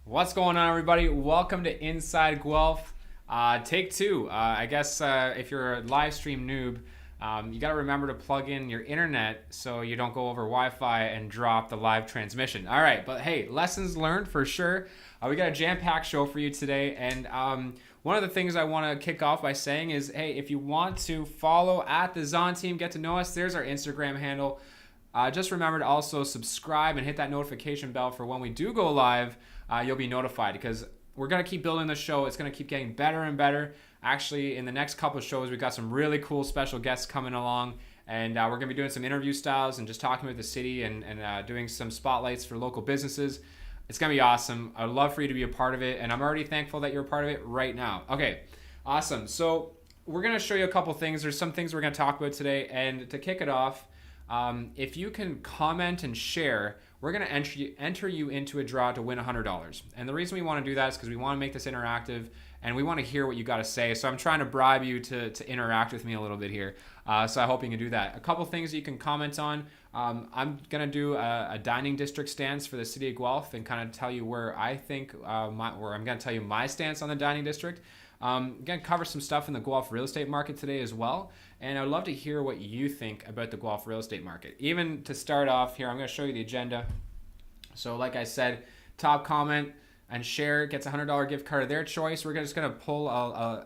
What's going on, everybody? Welcome to Inside Guelph. Take two. I guess if you're a live stream noob, you got to remember to plug in your internet so you don't go over Wi-Fi and drop the live transmission. All right, but hey, lessons learned for sure. We got a jam-packed show for you today, and one of the things I want to kick off by saying is, hey, if you want to follow at the Zahnd Team, get to know us, there's our Instagram handle. Just remember to also subscribe and hit that notification bell for when we do go live. You'll be notified because we're going to keep building the show. It's going to keep getting better and better. Actually, in the next couple of shows, we've got some really cool special guests coming along. And we're going to be doing some interview styles and just talking about the city and doing some spotlights for local businesses. It's going to be awesome. I'd love for you to be a part of it. And I'm already thankful that you're a part of it right now. Okay, awesome. So we're going to show you a couple things. There's some things we're going to talk about today. And to kick it off, if you can comment and share, we're going to enter you into a draw to win $100. And the reason we want to do that is because we want to make this interactive and we want to hear what you got to say. So I'm trying to bribe you to interact with me a little bit here. So I hope you can do that. A couple things you can comment on. I'm going to do a dining district stance for the city of Guelph and kind of tell you where I think, where I'm going to tell you my stance on the dining district. Again, cover some stuff in the Guelph real estate market today as well. And I'd love to hear what you think about the Guelph real estate market. Even to start off here, I'm going to show you the agenda. So like I said, top comment and share gets a $100 gift card of their choice. We're just going to pull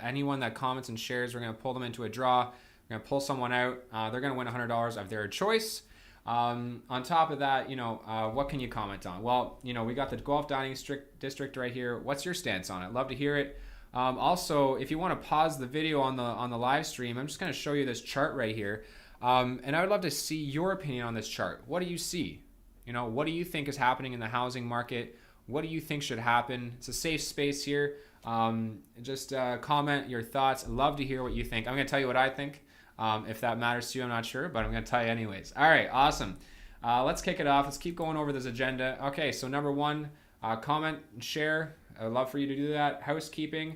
anyone that comments and shares. We're going to pull them into a draw. We're going to pull someone out. They're going to win $100 of their choice. On top of that, what can you comment on? Well, we got the Guelph Dining District right here. What's your stance on it? Love to hear it. Also, if you want to pause the video on the live stream, I'm just going to show you this chart right here. And I would love to see your opinion on this chart. What do you see? What do you think is happening in the housing market? What do you think should happen? It's a safe space here. Just comment your thoughts. I'd love to hear what you think. I'm going to tell you what I think. If that matters to you, I'm not sure, but I'm going to tell you anyways. All right, awesome. Let's kick it off. Let's keep going over this agenda. Okay, so number one, comment and share. I'd love for you to do that. Housekeeping.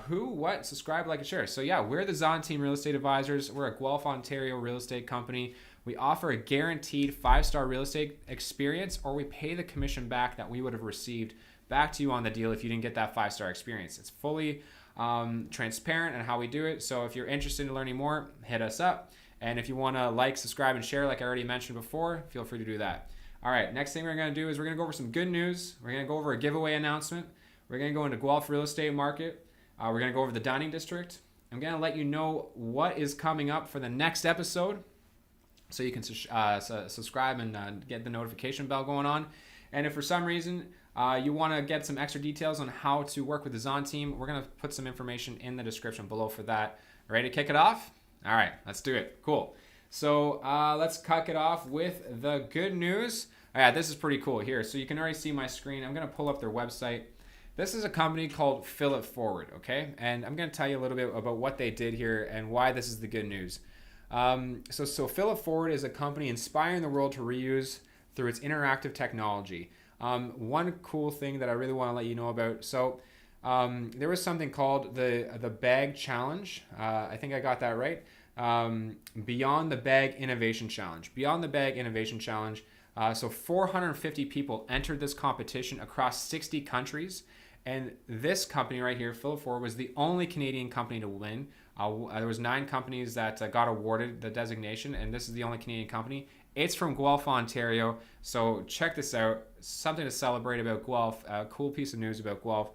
Who, what, subscribe, like, and share. So yeah, we're the Zahnd Team Real Estate Advisors. We're a Guelph, Ontario real estate company. We offer a guaranteed 5-star real estate experience, or we pay the commission back that we would have received back to you on the deal if you didn't get that 5-star experience. It's fully transparent in how we do it. So if you're interested in learning more, hit us up. And if you want to like, subscribe, and share, like I already mentioned before, feel free to do that. All right, next thing we're going to do is we're going to go over some good news. We're going to go over a giveaway announcement. We're going to go into Guelph Real Estate Market. We're going to go over the dining district. I'm going to let you know what is coming up for the next episode so you can subscribe and get the notification bell going on. And if for some reason you want to get some extra details on how to work with the Zahnd Team, we're going to put some information in the description below for that. Ready to kick it off? All right, let's do it. Cool. So let's kick it off with the good news. All right, this is pretty cool here. So you can already see my screen. I'm going to pull up their website. This is a company called Fill It Forward, okay? And I'm going to tell you a little bit about what they did here and why this is the good news. So Fill It Forward is a company inspiring the world to reuse through its interactive technology. One cool thing that I really want to let you know about. So there was something called the Bag Challenge. I think I got that right. Beyond the Bag Innovation Challenge. Beyond the Bag Innovation Challenge. So 450 people entered this competition across 60 countries. And this company right here, Fill It Forward, was the only Canadian company to win. There was 9 companies that got awarded the designation, and this is the only Canadian company. It's from Guelph, Ontario. So check this out. Something to celebrate about Guelph. A cool piece of news about Guelph.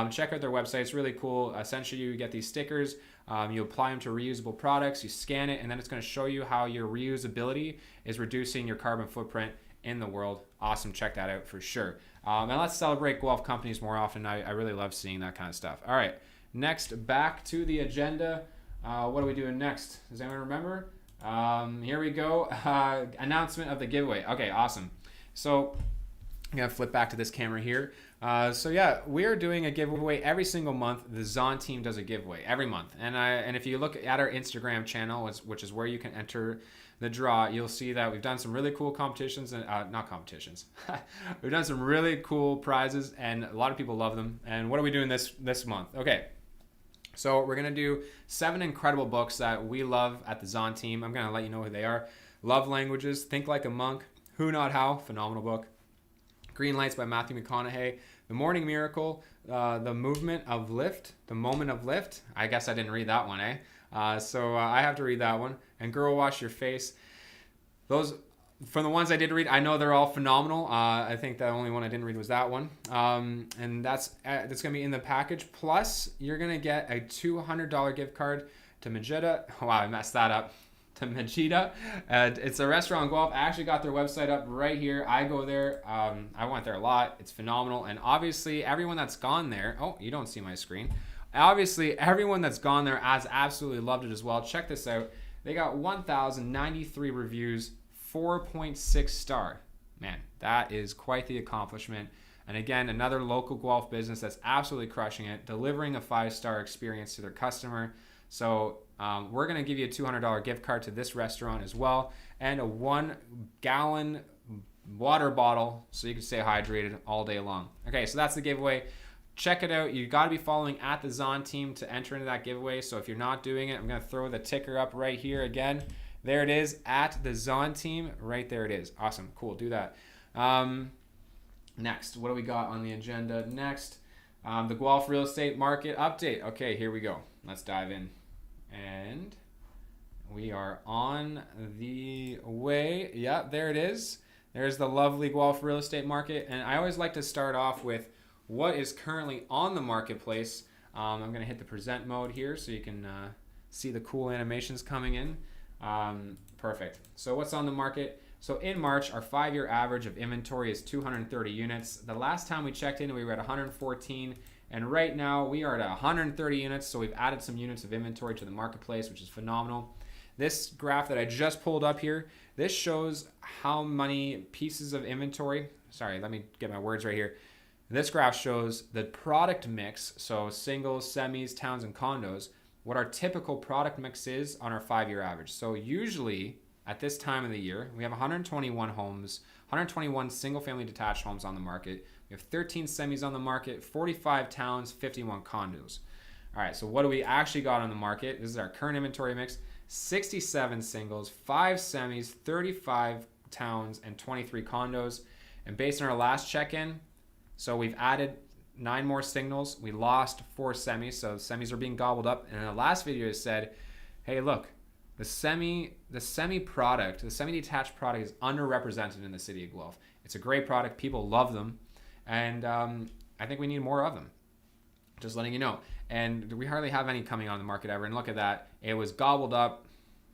Check out their website. It's really cool. Essentially, you get these stickers. You apply them to reusable products. You scan it, and then it's going to show you how your reusability is reducing your carbon footprint in the world. Awesome. Check that out for sure. And let's celebrate Guelph companies more often. I really love seeing that kind of stuff. All right. Next, back to the agenda. What are we doing next? Does anyone remember? Here we go. Announcement of the giveaway. Okay, awesome. So I'm going to flip back to this camera here. So yeah, we are doing a giveaway every single month. The Zahnd Team does a giveaway every month. And if you look at our Instagram channel, which is where you can enter the draw, you'll see that we've done some really cool competitions and not competitions. We've done some really cool prizes and a lot of people love them. And what are we doing this month? Okay. So we're going to do 7 incredible books that we love at the Zahnd Team. I'm going to let you know who they are. Love Languages, Think Like a Monk, Who Not How, phenomenal book. Green Lights by Matthew McConaughey, The Morning Miracle, the Movement of Lift, the Moment of Lift. I guess I didn't read that one, so I have to read that one. And Girl Wash Your Face. Those, from the ones I did read, I know they're all phenomenal. I think the only one I didn't read was that one. And that's going to be in the package. Plus, you're going to get a $200 gift card to Majida. Wow, I messed that up. To Majida. It's a restaurant in Guelph. I actually got their website up right here. I go there. I went there a lot. It's phenomenal. And obviously, everyone that's gone there... Oh, you don't see my screen. Obviously, everyone that's gone there has absolutely loved it as well. Check this out. They got 1,093 reviews, 4.6 star. Man, that is quite the accomplishment. And again, another local Guelph business that's absolutely crushing it, delivering a 5-star experience to their customer. So we're going to give you a $200 gift card to this restaurant as well, and a 1-gallon water bottle so you can stay hydrated all day long. Okay, so that's the giveaway. Check it out. You got to be following at the Zahnd Team to enter into that giveaway. So if you're not doing it, I'm going to throw the ticker up right here again. There it is, at the Zahnd Team. Right there it is. Awesome. Cool. Do that. Next, what do we got on the agenda next? The Guelph Real Estate Market Update. Okay, here we go. Let's dive in. And we are on the way. Yeah, there it is. There's the lovely Guelph Real Estate Market. And I always like to start off with what is currently on the marketplace. I'm going to hit the present mode here so you can see the cool animations coming in. Perfect. So what's on the market? So in March, our 5-year average of inventory is 230 units. The last time we checked in, we were at 114. And right now we are at 130 units. So we've added some units of inventory to the marketplace, which is phenomenal. This graph that I just pulled up here, this shows how many pieces of inventory. Sorry, let me get my words right here. This graph shows the product mix, so singles, semis, towns, and condos, what our typical product mix is on our 5-year average. So usually at this time of the year, we have 121 homes, 121 single-family detached homes on the market. We have 13 semis on the market, 45 towns, 51 condos. All right, so what do we actually got on the market? This is our current inventory mix. 67 singles, 5 semis, 35 towns, and 23 condos. And based on our last check-in, so we've added 9 more signals. We lost 4 semis, so semis are being gobbled up. And in the last video, it said, hey, look, the semi-detached product is underrepresented in the city of Guelph. It's a great product. People love them. And I think we need more of them. Just letting you know. And we hardly have any coming on the market ever. And look at that. It was gobbled up.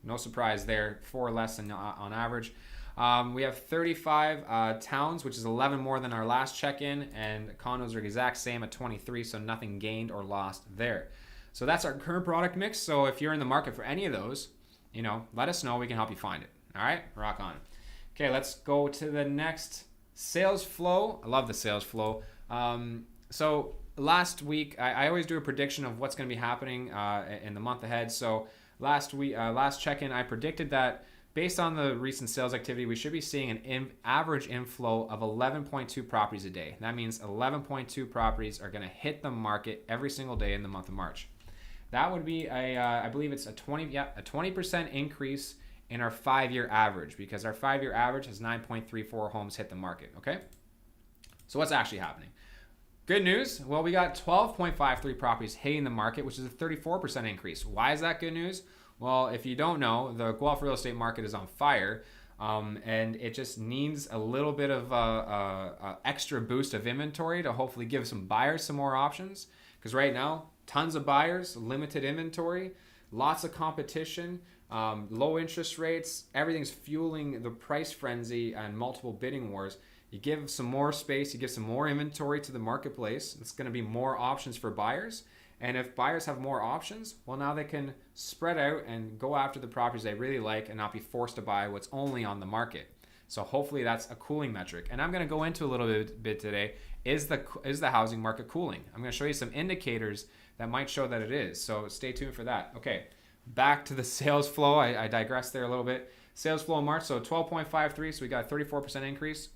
No surprise there. 4 less than on average. We have 35 towns, which is 11 more than our last check-in, and condos are exact same at 23, so nothing gained or lost there. So that's our current product mix. So if you're in the market for any of those, let us know. We can help you find it. All right, rock on. Okay, let's go to the next sales flow. I love the sales flow. So last week, I always do a prediction of what's going to be happening in the month ahead. So last check-in, I predicted that based on the recent sales activity, we should be seeing an average inflow of 11.2 properties a day. That means 11.2 properties are going to hit the market every single day in the month of March. That would be I believe it's a 20% increase in our 5-year average, because our 5-year average has 9.34 homes hit the market. Okay, so what's actually happening? Good news. Well, we got 12.53 properties hitting the market, which is a 34% increase. Why is that good news? Well, if you don't know, the Guelph real estate market is on fire, and it just needs a little bit of a extra boost of inventory to hopefully give some buyers some more options. Because right now, tons of buyers, limited inventory, lots of competition, low interest rates, everything's fueling the price frenzy and multiple bidding wars. You give some more space, you give some more inventory to the marketplace, it's going to be more options for buyers. And if buyers have more options, well, now they can spread out and go after the properties they really like and not be forced to buy what's only on the market. So hopefully that's a cooling metric. And I'm going to go into a little bit today. Is the housing market cooling? I'm going to show you some indicators that might show that it is. So stay tuned for that. Okay, back to the sales flow. I digressed there a little bit. Sales flow in March, so 12.53, so we got a 34% increase.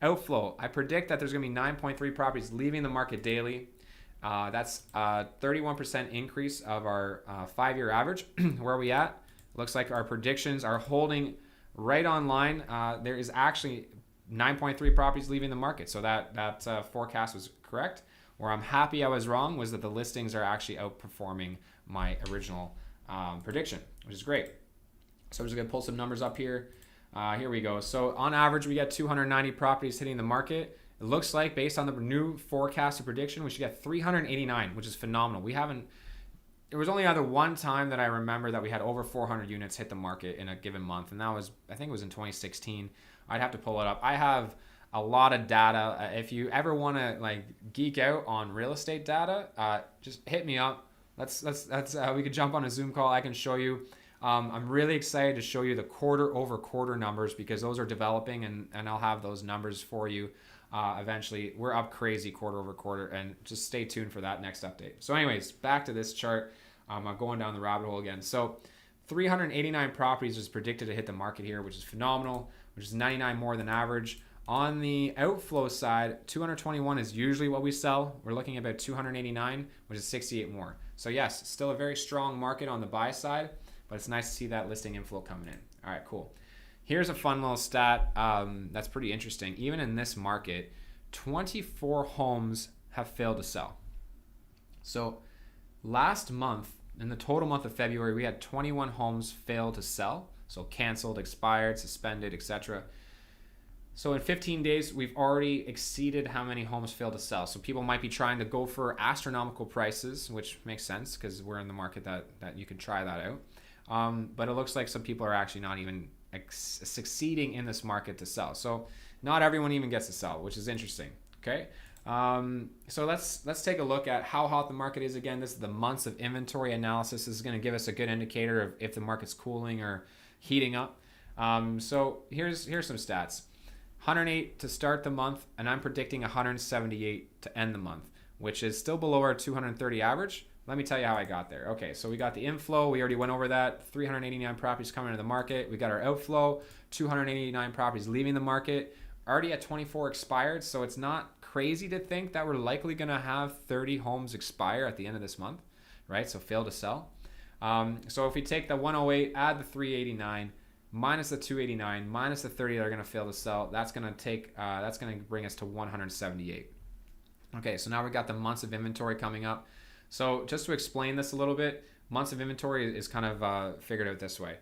Outflow, I predict that there's going to be 9.3 properties leaving the market daily. That's a 31% increase of our 5-year average. Where are we at? Looks like our predictions are holding right on line. There is actually 9.3 properties leaving the market. So that forecast was correct. Where I'm happy I was wrong was that the listings are actually outperforming my original prediction, which is great. So we're just gonna pull some numbers up here. Here we go. So on average, we get 290 properties hitting the market. It looks like based on the new forecasted prediction, we should get 389, which is phenomenal. There was only either one time that I remember that we had over 400 units hit the market in a given month, and that was, I think it was in 2016. I'd have to pull it up. I have a lot of data. If you ever want to like geek out on real estate data, just hit me up. We could jump on a Zoom call. I can show you. I'm really excited to show you the quarter over quarter numbers because those are developing, and I'll have those numbers for you eventually. We're up crazy quarter over quarter, and just stay tuned for that next update. So anyways, back to this chart. I'm going down the rabbit hole again. So 389 properties is predicted to hit the market here, which is phenomenal, which is 99 more than average. On the outflow side, 221 is usually what we sell. We're looking at about 289, which is 68 more. So yes, still a very strong market on the buy side, but it's nice to see that listing inflow coming in. All right, cool. Here's a fun little stat that's pretty interesting. Even in this market, 24 homes have failed to sell. So last month, in the total month of February, we had 21 homes fail to sell. So canceled, expired, suspended, etc. So in 15 days, we've already exceeded how many homes failed to sell. So people might be trying to go for astronomical prices, which makes sense because we're in the market that you can try that out. But it looks like some people are actually not even succeeding in this market to sell. So not everyone even gets to sell, which is interesting. Okay. So let's take a look at how hot the market is again. This is the months of inventory analysis. This is going to give us a good indicator of if the market's cooling or heating up. So here's some stats. 108 to start the month, and I'm predicting 178 to end the month, which is still below our 230 average. Let me tell you how I got there. Okay, so we got the inflow. We already went over that. 389 properties coming into the market. We got our outflow. 289 properties leaving the market. Already at 24 expired, so it's not crazy to think that we're likely going to have 30 homes expire at the end of this month, right? So fail to sell. So if we take the 108, add the 389, minus the 289, minus the 30 that are going to fail to sell, that's going to bring us to 178. Okay, so now we got the months of inventory coming up. So just to explain this a little bit, months of inventory is kind of figured out this way.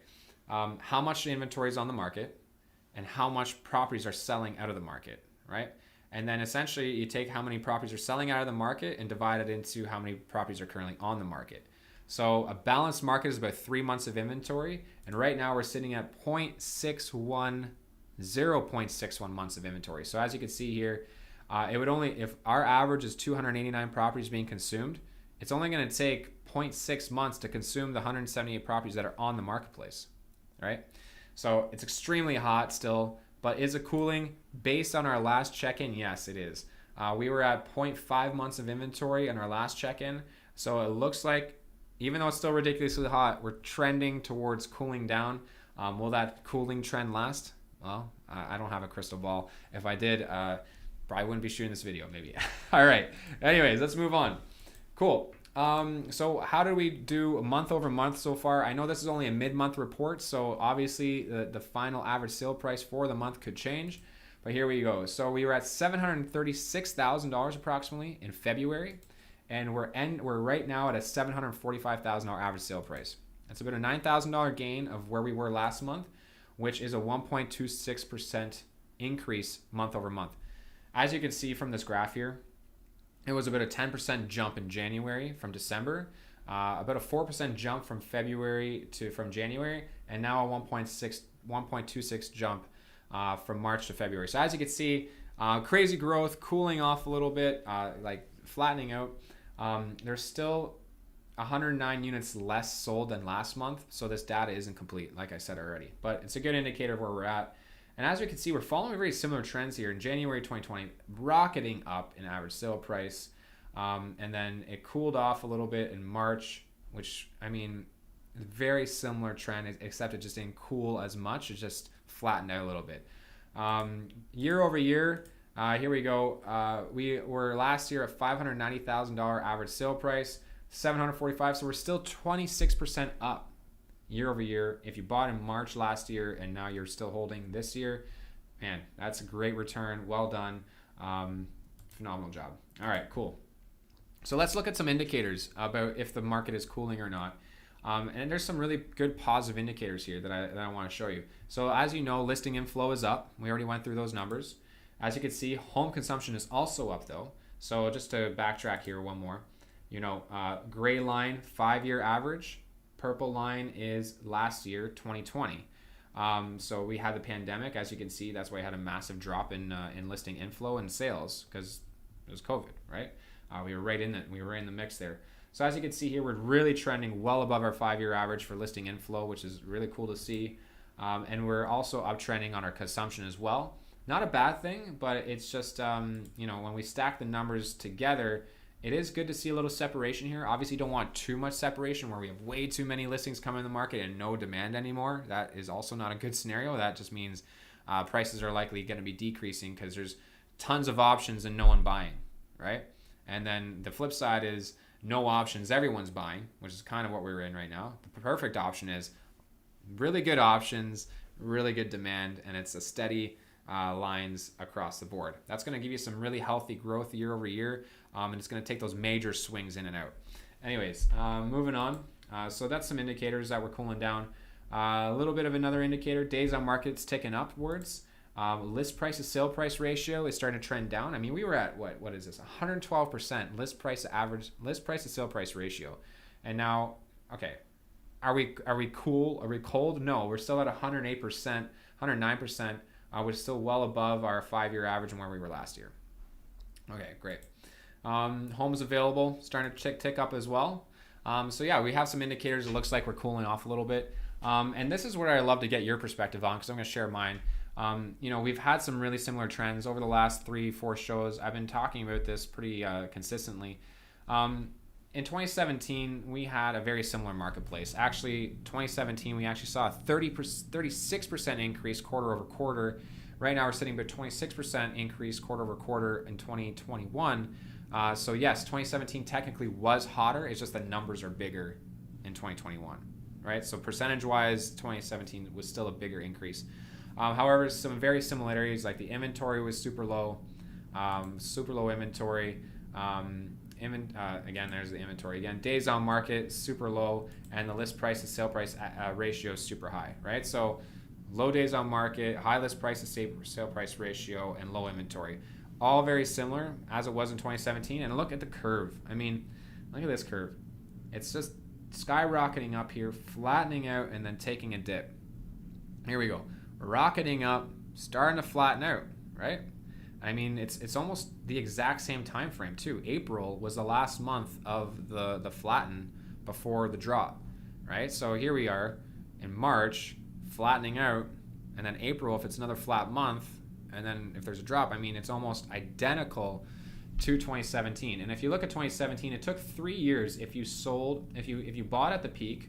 How much inventory is on the market and how much properties are selling out of the market, right? And then essentially you take how many properties are selling out of the market and divide it into how many properties are currently on the market. So a balanced market is about 3 months of inventory. And right now we're sitting at 0.61 months of inventory. So as you can see here, it would only, if our average is 289 properties being consumed, it's only going to take 0.6 months to consume the 178 properties that are on the marketplace, right? So it's extremely hot still, but is it cooling? Based on our last check-in, yes, it is. We were at 0.5 months of inventory in our last check-in. So it looks like, even though it's still ridiculously hot, we're trending towards cooling down. Will that cooling trend last? Well, I don't have a crystal ball. If I did, probably wouldn't be shooting this video, maybe. All right. Anyways, let's move on. Cool. So how did we do month over month so far? I know this is only a mid-month report, so obviously the final average sale price for the month could change. But here we go. So we were at $736,000 approximately in February, and we're right now at a $745,000 average sale price. That's about a $9,000 gain of where we were last month, which is a 1.26% increase month over month. As you can see from this graph here, it was about a 10% jump in January from December, about a 4% jump from February from January, and now a 1.26 jump from March to February. So as you can see, crazy growth, cooling off a little bit, like flattening out. There's still 109 units less sold than last month, so this data isn't complete, like I said already. But it's a good indicator of where we're at. And as we can see, we're following very similar trends here. In January 2020, rocketing up in average sale price. And then it cooled off a little bit in March, which, I mean, very similar trend, except it just didn't cool as much. It just flattened out a little bit. Year over year, here we go. We were last year at $590,000 average sale price, $745,000. So we're still 26% up year over year. If you bought in March last year and now you're still holding this year, Man, that's a great return. Well done. Phenomenal job. All right, cool. So let's look at some indicators about if the market is cooling or not. And there's some really good positive indicators here that I want to show you. So as you know, listing inflow is up. We already went through those numbers. As you can see, home consumption is also up though. So just to backtrack here one more, gray line, 5-year average. Purple line is last year, 2020. So we had the pandemic, as you can see. That's why I had a massive drop in listing inflow and sales because it was COVID, right? We were right in it. We were in the mix there. So as you can see here, we're really trending well above our 5-year average for listing inflow, which is really cool to see. And we're also uptrending on our consumption as well. Not a bad thing, but it's just, when we stack the numbers together, it is good to see a little separation here. Obviously, you don't want too much separation where we have way too many listings coming in the market and no demand anymore. That is also not a good scenario. That just means prices are likely going to be decreasing because there's tons of options and no one buying, right? And then the flip side is no options, everyone's buying, which is kind of what we're in right now. The perfect option is really good options, really good demand, and it's a steady lines across the board. That's going to give you some really healthy growth year over year, and it's going to take those major swings in and out. Anyways, moving on. So that's some indicators that we're cooling down. A little bit of another indicator, days on market's ticking upwards. List price to sale price ratio is starting to trend down. I mean, we were at what is this? 112% list price to sale price ratio. And now, okay, are we cool? Are we cold? No, we're still at 108%, 109%. Which is still well above our 5-year average and where we were last year. Okay, great. Homes available starting to tick up as well. So yeah, we have some indicators. It looks like we're cooling off a little bit. And this is where I love to get your perspective on because I'm going to share mine. We've had some really similar trends over the last 3-4 shows. I've been talking about this pretty consistently. In 2017, we had a very similar marketplace. Actually, 2017, we actually saw a 36% increase quarter over quarter. Right now, we're sitting at 26% increase quarter over quarter in 2021. So yes, 2017 technically was hotter. It's just the numbers are bigger in 2021, right? So percentage-wise, 2017 was still a bigger increase. However, some very similarities, like the inventory was super low inventory. Again, there's the inventory. Again, days on market, super low, and the list price to sale price ratio is super high, right? So low days on market, high list price to sale price ratio, and low inventory. All very similar as it was in 2017. And look at the curve. I mean, look at this curve. It's just skyrocketing up here, flattening out, and then taking a dip. Here we go. Rocketing up, starting to flatten out, right? I mean, it's almost the exact same time frame too. April was the last month of the flatten before the drop, right? So here we are in March, flattening out, and then April, if it's another flat month, and then if there's a drop, I mean, it's almost identical to 2017. And if you look at 2017, it took 3 years if you bought at the peak,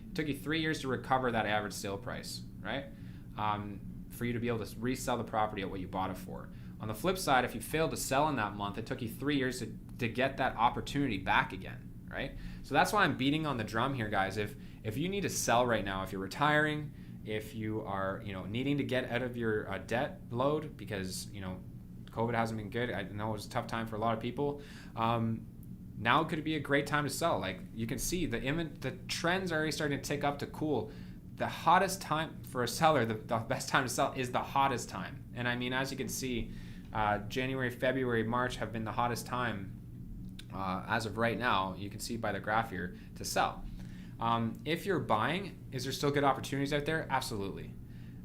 it took you 3 years to recover that average sale price, right? For you to be able to resell the property at what you bought it for. On the flip side, if you failed to sell in that month, it took you 3 years to get that opportunity back again, right? So that's why I'm beating on the drum here, guys. If you need to sell right now, if you're retiring, if you are needing to get out of your debt load because COVID hasn't been good. I know it was a tough time for a lot of people. Now could be a great time to sell. Like you can see, the trends are already starting to tick up to cool. The hottest time for a seller, the best time to sell is the hottest time. And I mean, as you can see, January, February, March have been the hottest time as of right now. You can see by the graph here to sell. If you're buying, is there still good opportunities out there? Absolutely.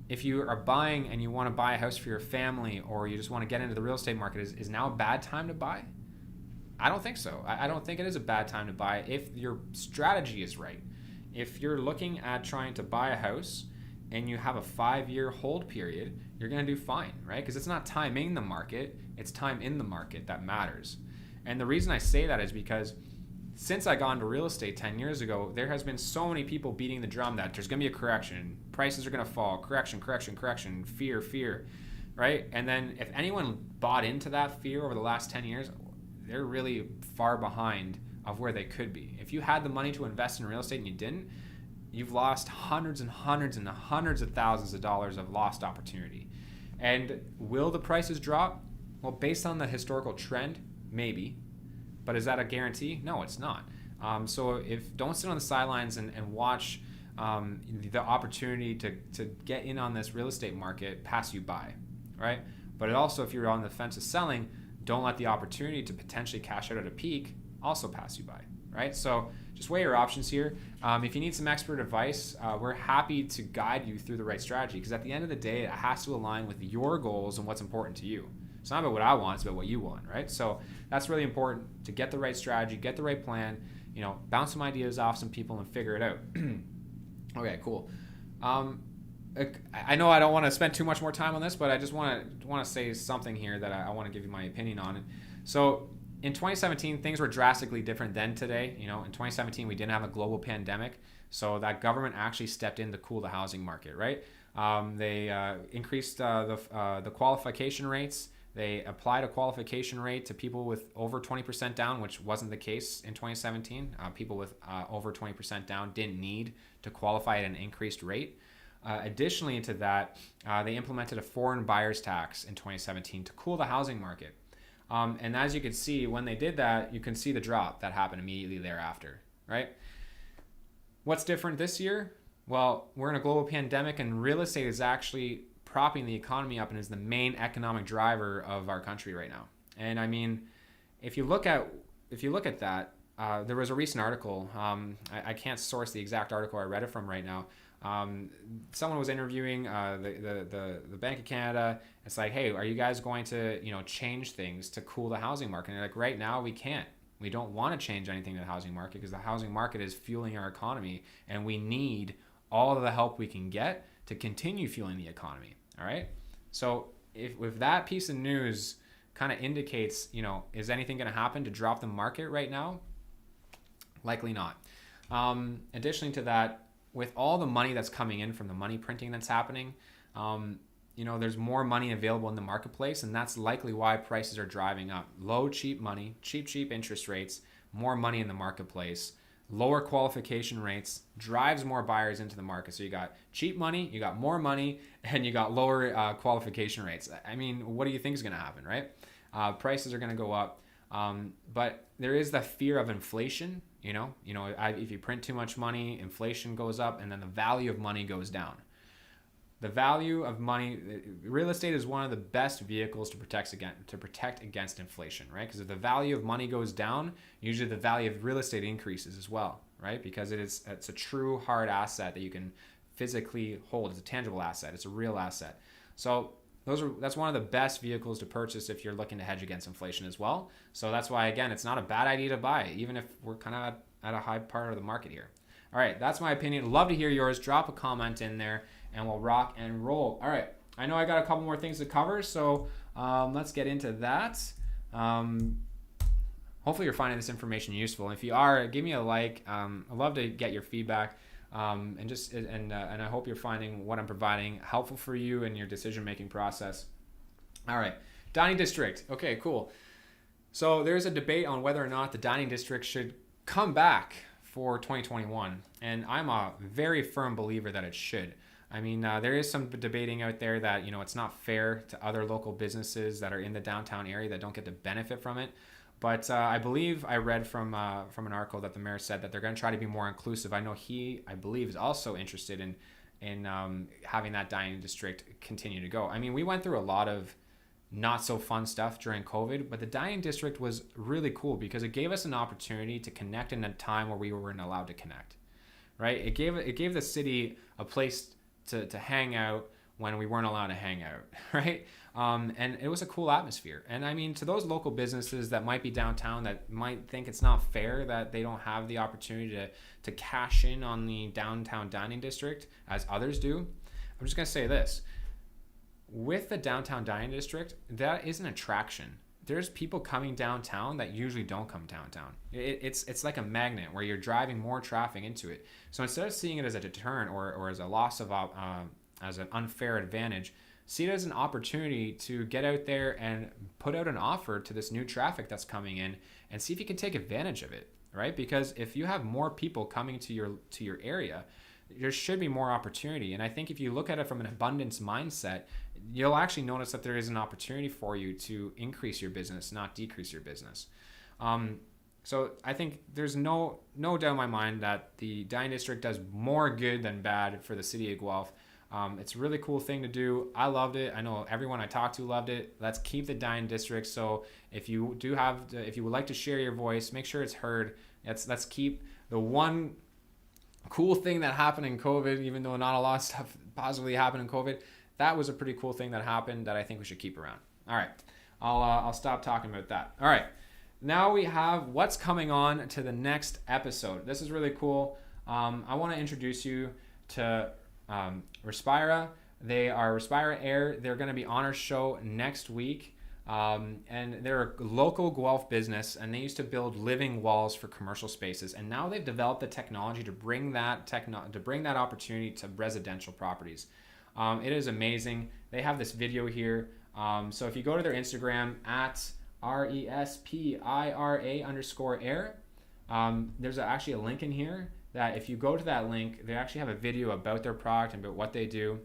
If you are buying and you want to buy a house for your family or you just want to get into the real estate market, is now a bad time to buy? I don't think so. I don't think it is a bad time to buy if your strategy is right. If you're looking at trying to buy a house and you have a 5-year hold period, you're going to do fine, right? Because it's not timing the market, it's time in the market that matters. And the reason I say that is because since I got into real estate 10 years ago, there has been so many people beating the drum that there's going to be a correction, prices are going to fall, correction, fear, right? And then if anyone bought into that fear over the last 10 years, they're really far behind of where they could be. If you had the money to invest in real estate and you didn't, you've lost hundreds and hundreds and hundreds of thousands of dollars of lost opportunity. And will the prices drop? Well, based on the historical trend, maybe. But is that a guarantee? No, it's not. So don't sit on the sidelines and watch the opportunity to get in on this real estate market pass you by, right? But also, if you're on the fence of selling, don't let the opportunity to potentially cash out at a peak also pass you by, right? So just weigh your options here. If you need some expert advice, we're happy to guide you through the right strategy, because at the end of the day, it has to align with your goals and what's important to you. It's not about what I want, it's about what you want, right? So that's really important, to get the right strategy, get the right plan, bounce some ideas off some people and figure it out. Okay, cool. I know I don't want to spend too much more time on this, but I just want to say something here that I want to give you my opinion on. So in 2017, things were drastically different than today. In 2017, we didn't have a global pandemic, so that government actually stepped in to cool the housing market, right? They increased the qualification rates. They applied a qualification rate to people with over 20% down, which wasn't the case in 2017. People with over 20% down didn't need to qualify at an increased rate. Additionally to that, they implemented a foreign buyers tax in 2017 to cool the housing market. And as you can see, when they did that, you can see the drop that happened immediately thereafter, right? What's different this year? Well, we're in a global pandemic, and real estate is actually propping the economy up and is the main economic driver of our country right now. And I mean, if you look at that, there was a recent article. I can't source the exact article I read it from right now. Someone was interviewing the Bank of Canada. It's like, hey, are you guys going to change things to cool the housing market? And they're like, right now we can't. We don't want to change anything to the housing market because the housing market is fueling our economy, and we need all of the help we can get to continue fueling the economy. All right. So if that piece of news kind of indicates, is anything going to happen to drop the market right now? Likely not. Additionally to that, with all the money that's coming in from the money printing that's happening, there's more money available in the marketplace, and that's likely why prices are driving up. Low, cheap money, cheap interest rates, more money in the marketplace, lower qualification rates drives more buyers into the market. So you got cheap money, you got more money, and you got lower qualification rates. I mean, what do you think is going to happen, right? Prices are going to go up, but there is the fear of inflation. If you print too much money, inflation goes up, and then the value of money goes down. The value of money, real estate is one of the best vehicles to protect against inflation, right? Because if the value of money goes down, usually the value of real estate increases as well, right? Because it's a true hard asset that you can physically hold. It's a tangible asset. It's a real asset. So that's one of the best vehicles to purchase if you're looking to hedge against inflation as well. So that's why, again, it's not a bad idea to buy, even if we're kind of at a high part of the market here. All right, that's my opinion. Love to hear yours. Drop a comment in there, and we'll rock and roll. All right, I know I got a couple more things to cover, so let's get into that. Hopefully you're finding this information useful. If you are, give me a like. I'd love to get your feedback, and I hope you're finding what I'm providing helpful for you in your decision-making process. All right, dining district. Okay, cool. So there's a debate on whether or not the dining district should come back for 2021, and I'm a very firm believer that it should. I mean, there is some debating out there that, it's not fair to other local businesses that are in the downtown area that don't get to benefit from it. But I believe I read from an article that the mayor said that they're going to try to be more inclusive. I know I believe, is also interested in having that dining district continue to go. I mean, we went through a lot of not so fun stuff during COVID, but the dining district was really cool because it gave us an opportunity to connect in a time where we weren't allowed to connect, right? It gave the city a place to hang out when we weren't allowed to hang out, right? And it was a cool atmosphere. And I mean, to those local businesses that might be downtown that might think it's not fair that they don't have the opportunity to cash in on the downtown dining district as others do, I'm just gonna say this. With the downtown dining district, that is an attraction. There's people coming downtown that usually don't come downtown. It's like a magnet where you're driving more traffic into it. So instead of seeing it as a deterrent or as a loss of as an unfair advantage, see it as an opportunity to get out there and put out an offer to this new traffic that's coming in and see if you can take advantage of it, right? Because if you have more people coming to your area, there should be more opportunity. And I think if you look at it from an abundance mindset, you'll actually notice that there is an opportunity for you to increase your business, not decrease your business. So I think there's no doubt in my mind that the dyeing district does more good than bad for the city of Guelph. It's a really cool thing to do. I loved it. I know everyone I talked to loved it. Let's keep the dyeing district. So if you would like to share your voice, make sure it's heard. Let's keep the one cool thing that happened in COVID, even though not a lot of stuff positively happened in COVID. That was a pretty cool thing that happened that I think we should keep around. All right, I'll stop talking about that. All right, now we have what's coming on to the next episode. This is really cool. I want to introduce you to Respira. They are Respira Air. They're going to be on our show next week. And they're a local Guelph business, and they used to build living walls for commercial spaces. And now they've developed the technology to bring that opportunity to residential properties. It is amazing. They have this video here. So if you go to their Instagram at RESPIRA_air, there's actually a link in here that if you go to that link, they actually have a video about their product and about what they do.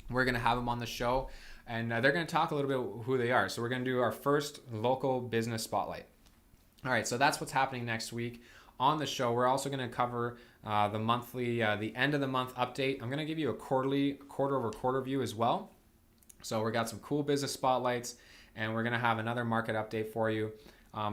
We're going to have them on the show, and they're going to talk a little bit who they are. So we're going to do our first local business spotlight. All right, so that's what's happening next week on the show. We're also going to cover the monthly, the end of the month update. I'm going to give you a quarter-over-quarter view as well. So we got some cool business spotlights, and we're going to have another market update for you.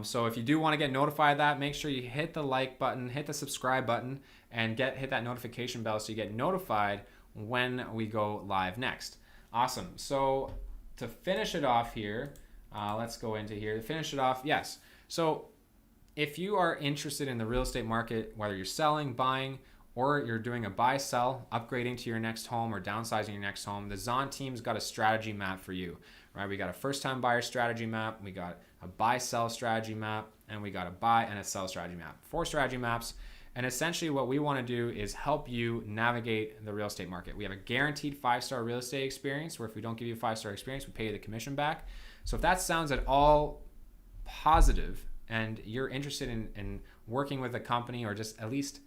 So if you do want to get notified of that, make sure you hit the like button, hit the subscribe button, and hit that notification bell so you get notified when we go live next. Awesome. So to finish it off here, let's go into here. To finish it off, yes. So if you are interested in the real estate market, whether you're selling, buying, or you're doing a buy-sell, upgrading to your next home or downsizing your next home, the Zahnd Team's got a strategy map for you. Right? We got a first-time buyer strategy map, we got a buy-sell strategy map, and we got a buy and a sell strategy map. 4 strategy maps. And essentially what we want to do is help you navigate the real estate market. We have a guaranteed 5-star real estate experience, where if we don't give you a 5-star experience, we pay you the commission back. So if that sounds at all positive and you're interested in working with a company, or just at least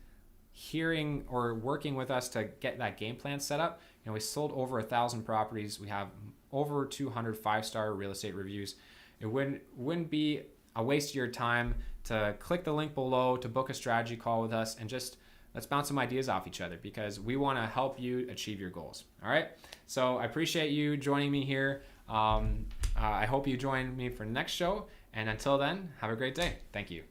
hearing or working with us to get that game plan set up, we sold over 1,000 properties. We have over 200 5-star real estate reviews. It wouldn't be a waste of your time to click the link below to book a strategy call with us, and just let's bounce some ideas off each other, because we want to help you achieve your goals. All right. So I appreciate you joining me here. I hope you join me for the next show. And until then, have a great day. Thank you.